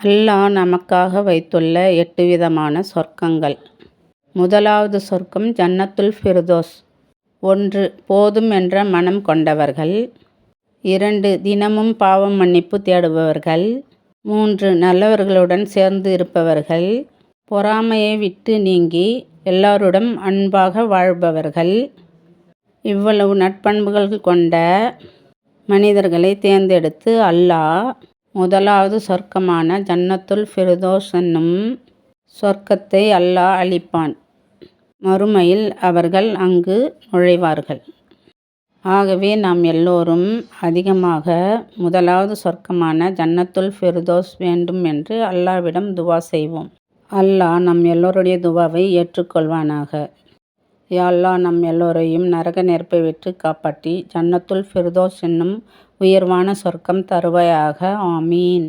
அல்லாஹ் நமக்காக வைத்துள்ள 8 விதமான சொர்க்கங்கள். முதலாவது சொர்க்கம் ஜன்னத்துல் ஃபிர்தோஸ். 1. போதும் என்ற மனம் கொண்டவர்கள். 2. தினமும் பாவம் மன்னிப்பு தேடுபவர்கள். 3. நல்லவர்களுடன் சேர்ந்து இருப்பவர்கள். பொறாமையை விட்டு நீங்கி எல்லாருடன் அன்பாக வாழ்பவர்கள். இவ்வளவு நற்பண்புகள் கொண்ட மனிதர்களை தேர்ந்தெடுத்து அல்லாஹ் முதலாவது சொர்க்கமான ஜன்னத்துல் ஃபிர்தோஸ் என்னும் சொர்க்கத்தை அல்லாஹ் அளிப்பான். மறுமையில் அவர்கள் அங்கு நுழைவார்கள். ஆகவே நாம் எல்லோரும் அதிகமாக முதலாவது சொர்க்கமான ஜன்னத்துல் ஃபிர்தோஸ் வேண்டும் என்று அல்லாஹ்விடம் துவா செய்வோம். அல்லாஹ் நம் எல்லோருடைய துவாவை ஏற்றுக்கொள்வானாக. யா அல்லாஹ் நம் எல்லோரையும் நரக நெருப்பை விட்டு காப்பாற்றி ஜன்னத்துல் ஃபிர்தோஸ் என்னும் உயர்வான சொர்க்கம் தருவாயாக. ஆமீன்.